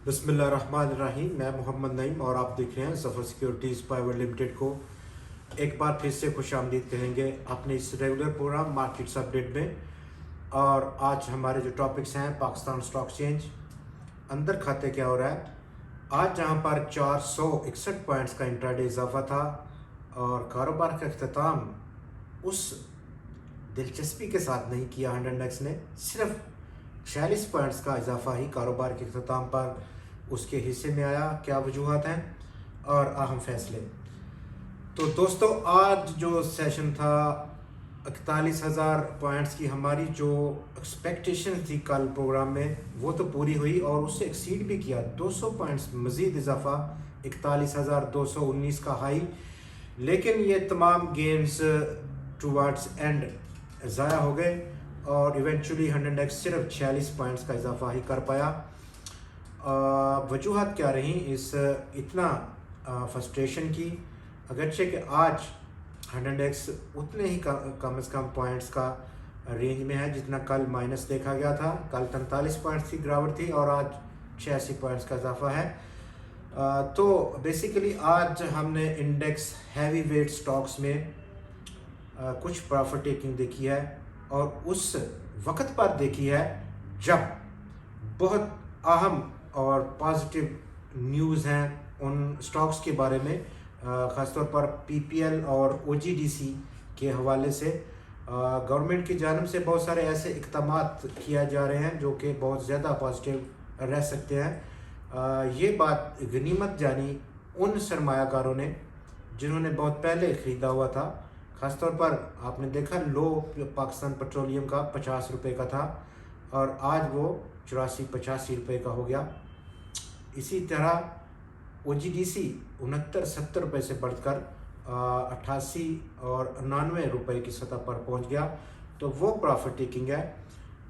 बिस्मिल्लाहिर्रहमानिर्रहीम। मैं मोहम्मद नईम और आप देख रहे हैं ज़फ़र सिक्योरिटीज़ प्राइवेट लिमिटेड को। एक बार फिर से खुश आमदीद कहेंगे अपने इस रेगुलर प्रोग्राम मार्केट्स अपडेट में। और आज हमारे जो टॉपिक्स हैं, पाकिस्तान स्टॉक एक्सचेंज अंदर खाते क्या हो रहा है। आज जहां पर 461 पॉइंट्स का इंट्राडे इजाफा था और कारोबार का अख्ताम उस दिलचस्पी के साथ नहीं किया हंड्रेड इंडेक्स ने, सिर्फ 46 पॉइंट्स का इजाफा ही कारोबार के अख्ताम पर उसके हिस्से में आया। क्या वजूहत हैं और अहम फैसले। तो दोस्तों, आज जो सेशन था 41,000 पॉइंट्स की हमारी जो एक्सपेक्टेशन थी कल प्रोग्राम में, वो तो पूरी हुई और उससे एक्सीड भी किया। 200 पॉइंट्स मज़ीद इजाफा, 41,219 का हाई। लेकिन ये तमाम गेम्स टुवर्ड्स एंड ज़ाया हो गए और इवेंचुअली हंड्रेड इंडेक्स सिर्फ 46 पॉइंट्स का इजाफा ही कर पाया। वजूहत क्या रही इस इतना फ्रस्ट्रेशन की। अगरचे कि आज हंड्रेड इंडेक्स उतने ही कम से कम पॉइंट्स का रेंज में है जितना कल माइनस देखा गया था। कल 43 पॉइंट्स की गिरावट थी और आज 86 पॉइंट्स का इजाफा है। तो बेसिकली आज हमने इंडेक्स हैवी वेट स्टॉक्स में कुछ प्रॉफिट टेकिंग देखी है और उस वक्त पर देखी है जब बहुत अहम और पॉजिटिव न्यूज़ हैं उन स्टॉक्स के बारे में, ख़ासतौर पर पीपीएल और ओजीडीसी के हवाले से। गवर्नमेंट की जानिब से बहुत सारे ऐसे इक़दामात किया जा रहे हैं जो कि बहुत ज़्यादा पॉजिटिव रह सकते हैं। ये बात गनीमत जानी उन सरमायाकारों ने जिन्होंने बहुत पहले ख़रीदा हुआ था। ख़ासतौर पर आपने देखा लो पाकिस्तान पेट्रोलियम का 50 रुपये का था और आज वो 84-85 रुपये का हो गया। इसी तरह ओजीडीसी 69-70 रुपये से बढ़कर 88 और 99 रुपये की सतह पर पहुंच गया। तो वो प्रॉफिट टेकिंग है,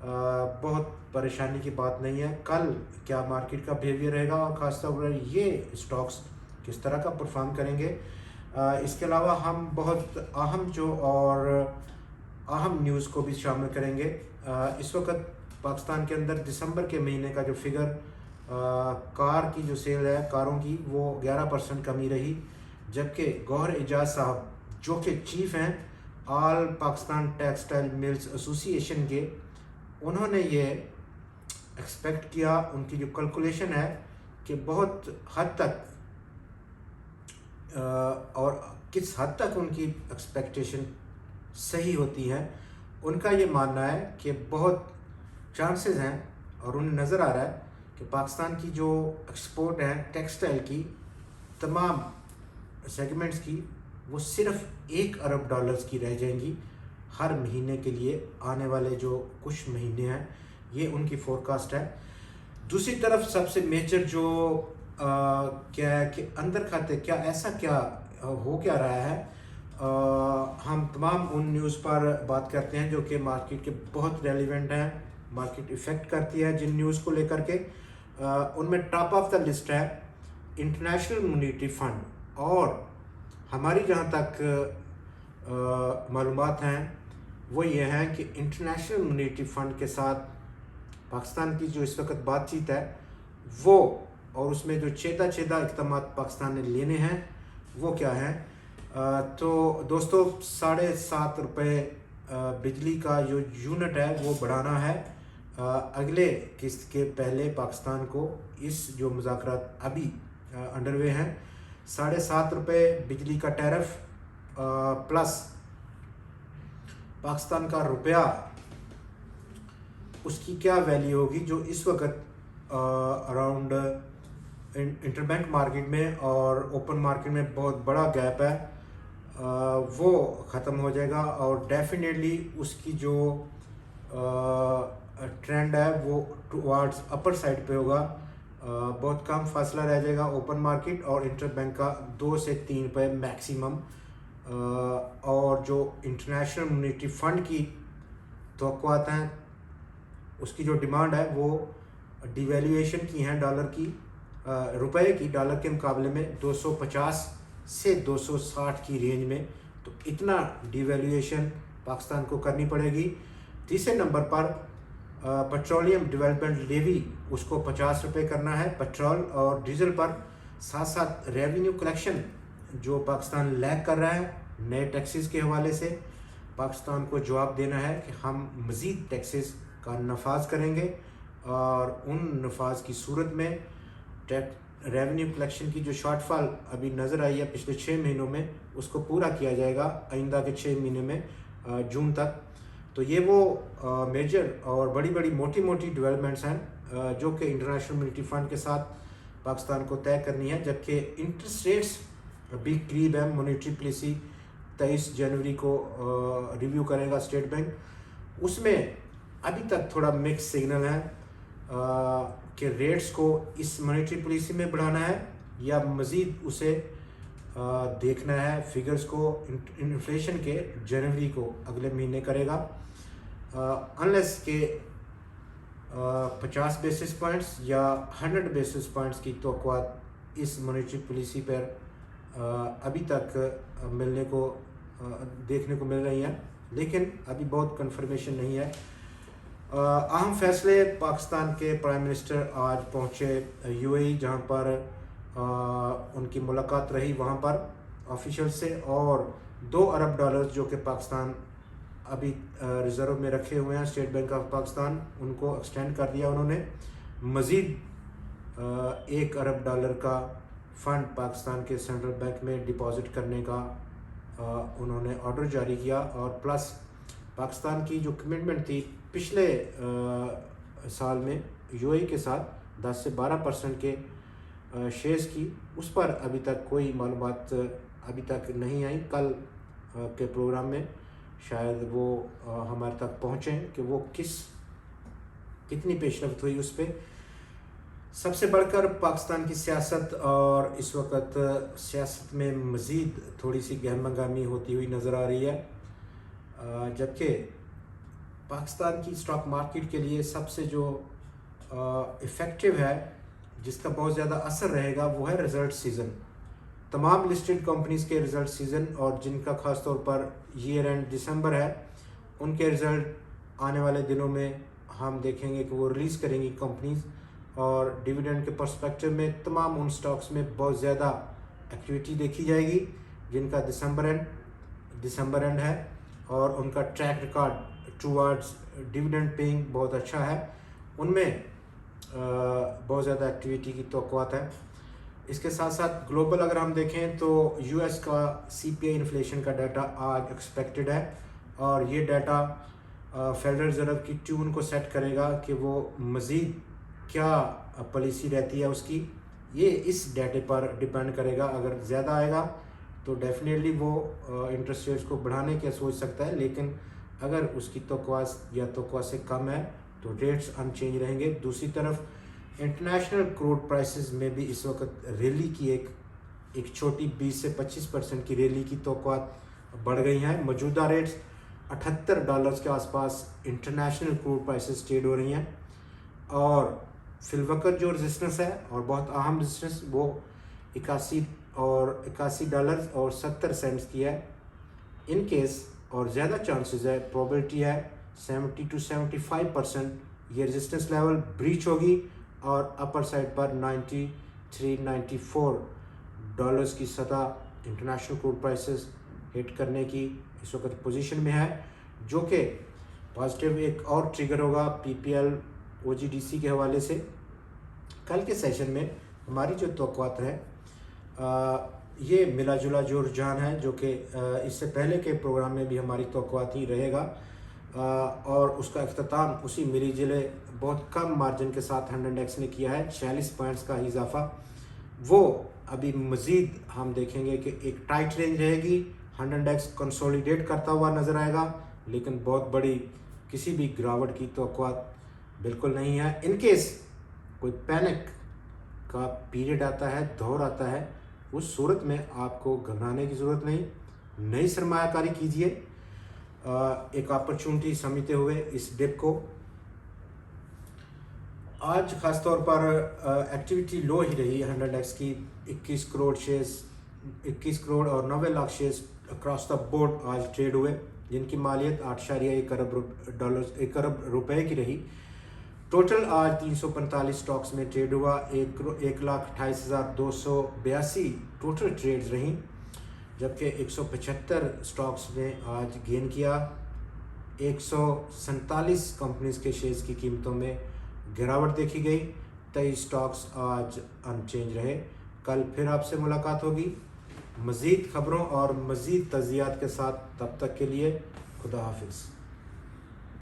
बहुत परेशानी की बात नहीं है। कल क्या मार्केट का बिहेवियर रहेगा और ख़ासतौर पर ये स्टॉक्स किस तरह का परफॉर्म करेंगे। इसके अलावा हम बहुत अहम जो और अहम न्यूज़ को भी शामिल करेंगे। इस वक्त पाकिस्तान के अंदर दिसंबर के महीने का जो फिगर कार की जो सेल है कारों की, वो 11% कमी रही। जबकि गौहर एजाज साहब जो कि चीफ हैं all Pakistan textile mills association के, उन्होंने ये एक्सपेक्ट किया, उनकी जो कैलकुलेशन है कि बहुत हद तक और किस हद तक उनकी एक्सपेक्टेशन सही होती है। उनका ये मानना है कि बहुत चांसेस हैं और उन्हें नज़र आ रहा है कि पाकिस्तान की जो एक्सपोर्ट है टेक्सटाइल की तमाम सेगमेंट्स की, वो सिर्फ $1 अरब की रह जाएंगी हर महीने के लिए। आने वाले जो कुछ महीने हैं ये उनकी फोरकास्ट है। दूसरी तरफ सबसे मेजर जो क्या है कि अंदर खाते क्या हो क्या रहा है। हम तमाम उन न्यूज़ पर बात करते हैं जो कि मार्केट के बहुत रेलिवेंट हैं, मार्केट इफ़ेक्ट करती है जिन न्यूज़ को लेकर के। उनमें टॉप ऑफ द लिस्ट है इंटरनेशनल मॉनेटरी फंड। और हमारी जहाँ तक मालूमात हैं वो ये हैं कि इंटरनेशनल मॉनेटरी फंड के साथ पाकिस्तान की जो इस वक्त बातचीत है वो, और उसमें जो चेदा इक़दाम पाकिस्तान ने लेने हैं वो क्या है। तो दोस्तों, 7.5 रुपये बिजली का जो यूनिट है वो बढ़ाना है। अगले किस्त के पहले पाकिस्तान को इस जो मुज़ाकरात अभी अंडरवे हैं, 7.5 रुपये बिजली का टैरिफ प्लस पाकिस्तान का रुपया, उसकी क्या वैल्यू होगी जो इस वक्त अराउंड इंटरबैंक मार्केट में और ओपन मार्केट में बहुत बड़ा गैप है, वो ख़त्म हो जाएगा और डेफिनेटली उसकी जो ट्रेंड है वो टुवार्ड्स अपर साइड पे होगा। बहुत कम फासला रह जाएगा ओपन मार्केट और इंटरबैंक का, 2 से 3 रुपये मैक्सिमम। और जो इंटरनेशनल मॉनेटरी फंड की तवक्कुआत हैं, उसकी जो डिमांड है वो डिवैल्यूएशन की हैं डॉलर की, रुपए की डॉलर के मुकाबले में 250 से 260 की रेंज में। तो इतना डिवैल्यूएशन पाकिस्तान को करनी पड़ेगी। तीसरे नंबर पर पेट्रोलियम डेवलपमेंट लेवी उसको 50 रुपये करना है पेट्रोल और डीजल पर। साथ साथ रेवेन्यू कलेक्शन जो पाकिस्तान लैग कर रहा है नए टैक्सेस के हवाले से, पाकिस्तान को जवाब देना है कि हम मज़ीद टैक्सेस का नफाज करेंगे और उन नफाज की सूरत में रेवेन्यू कलेक्शन की जो शॉर्टफॉल अभी नज़र आई है पिछले 6 महीनों में उसको पूरा किया जाएगा आइंदा के 6 महीने में जून तक। तो ये वो मेजर और बड़ी बड़ी मोटी मोटी डेवलपमेंट्स हैं जो कि इंटरनेशनल मॉनेटरी फंड के साथ पाकिस्तान को तय करनी है। जबकि इंटरेस्ट रेट्स अभी करीब है, मॉनेटरी पॉलिसी 23 जनवरी को रिव्यू करेगा स्टेट बैंक, उसमें अभी तक थोड़ा मिक्स सिग्नल है कि रेट्स को इस मॉनेटरी पॉलिसी में बढ़ाना है या मज़ीद उसे देखना है फिगर्स को इन्फ्लेशन के जनवरी को अगले महीने करेगा। अनलेस के 50 बेसिस पॉइंट्स या 100 बेसिस पॉइंट्स की तवक्कुआत इस मॉनेटरी पॉलिसी पर अभी तक मिलने को देखने को मिल रही हैं, लेकिन अभी बहुत कंफर्मेशन नहीं है। अहम फैसले पाकिस्तान के प्राइम मिनिस्टर आज पहुँचे यूएई, जहाँ पर उनकी मुलाकात रही वहाँ पर ऑफिशियल से, और $2 अरब जो कि पाकिस्तान अभी रिज़र्व में रखे हुए हैं स्टेट बैंक ऑफ पाकिस्तान, उनको एक्सटेंड कर दिया उन्होंने। मज़ीद $1 अरब का फ़ंड पाकिस्तान के सेंट्रल बैंक में डिपॉज़िट करने का उन्होंने ऑर्डर जारी किया। और प्लस पाकिस्तान की जो कमिटमेंट थी पिछले साल में यूएई के साथ 10 से 12% के शेयर्स की, उस पर अभी तक कोई मालूमात अभी तक नहीं आई। कल के प्रोग्राम में शायद वो हमारे तक पहुँचें कि वो कितनी पेशरफ्त हुई उस पर। सबसे बढ़कर पाकिस्तान की सियासत, और इस वक्त सियासत में मज़ीद थोड़ी सी गहमागहमी होती हुई नज़र आ रही है। जबकि पाकिस्तान की स्टॉक मार्केट के लिए सबसे जो इफ़ेक्टिव है, जिसका बहुत ज़्यादा असर रहेगा, वो है रिज़ल्ट सीज़न। तमाम लिस्टेड कंपनीज़ के रिज़ल्ट सीज़न, और जिनका ख़ास तौर पर ईयर एंड दिसंबर है, उनके रिज़ल्ट आने वाले दिनों में हम देखेंगे कि वो रिलीज़ करेंगी कंपनीज़। और डिविडेंड के पर्सपेक्टिव में तमाम उन स्टॉक्स में बहुत ज़्यादा एक्टिविटी देखी जाएगी जिनका दिसंबर एंड है, और उनका track record towards dividend paying बहुत अच्छा है। उनमें बहुत ज़्यादा एक्टिविटी की तवक्कुआत है। इसके साथ साथ ग्लोबल अगर हम देखें तो यूएस का सीपीआई इन्फ्लेशन का डाटा आज एक्सपेक्टेड है, और ये डाटा फेडरल रिजर्व की ट्यून को सेट करेगा कि वो मज़ीद क्या पॉलिसी रहती है उसकी। ये इस डाटे पर डिपेंड करेगा। अगर ज़्यादा आएगा तो डेफिनेटली वो इंटरेस्ट रेट्स को बढ़ाने की सोच सकता है, लेकिन अगर उसकी तवक्कुआ से कम है तो रेट्स अनचेंज रहेंगे। दूसरी तरफ इंटरनेशनल क्रूड प्राइसेस में भी इस वक्त रैली की एक छोटी 20 से 25% की रैली की तवक्कुआत बढ़ गई हैं। मौजूदा रेट्स $78 के आसपास इंटरनेशनल क्रूड प्राइसेस ट्रेड हो रही हैं, और फिलवक़्त जो रेजिस्टेंस है और बहुत अहम रेजिस्टेंस वो $81.70 की है। इन केस और ज़्यादा चांसेस है, प्रोबेबिलिटी है 70 to 75% ये रेजिस्टेंस लेवल ब्रीच होगी, और अपर साइड पर $93-94 की सतह इंटरनेशनल क्रूड प्राइसेस हिट करने की इस वक्त पोजीशन में है, जो कि पॉजिटिव एक और ट्रिगर होगा पीपीएल ओजीडीसी के हवाले से। कल के सेशन में हमारी जो तवक्कुआत है ये मिला जुला जो रुझान है, जो कि इससे पहले के प्रोग्राम में भी हमारी तवक्कुआत ही रहेगा, और उसका अख्ताम उसी मिली जुले बहुत कम मार्जिन के साथ 100 इंडेक्स ने किया है, 46 पॉइंट्स का इजाफा। वो अभी मज़ीद हम देखेंगे कि एक टाइट रेंज रहेगी, 100 इंडेक्स कंसोलिडेट करता हुआ नज़र आएगा, लेकिन बहुत बड़ी किसी भी गिरावट की तवक्कुआत बिल्कुल नहीं है। इन केस कोई पैनिक का पीरियड आता है, दौर आता है, उस सूरत में आपको घबराने की ज़रूरत नहीं। नई सरमायाकारी कीजिए, एक अपॉर्चुनिटी समझते हुए इस डिप को। आज ख़ास तौर पर एक्टिविटी लो ही रही 100 इंडेक्स की। 21 करोड़ और 90 lakh shares across the board आज ट्रेड हुए, जिनकी मालियत $8.1 अरब रुपए की रही। टोटल आज 345 स्टॉक्स में ट्रेड हुआ, 1,28,282 टोटल ट्रेड्स रहीं, जबकि 175 स्टॉक्स ने आज गेन किया। 147 कंपनीज के शेयर्स की कीमतों में गिरावट देखी गई। 23 स्टॉक्स आज अनचेंज रहे। कल फिर आपसे मुलाकात होगी मज़ीद खबरों और मज़ीद तज़ियात के साथ। तब तक के लिए खुदा हाफिज़।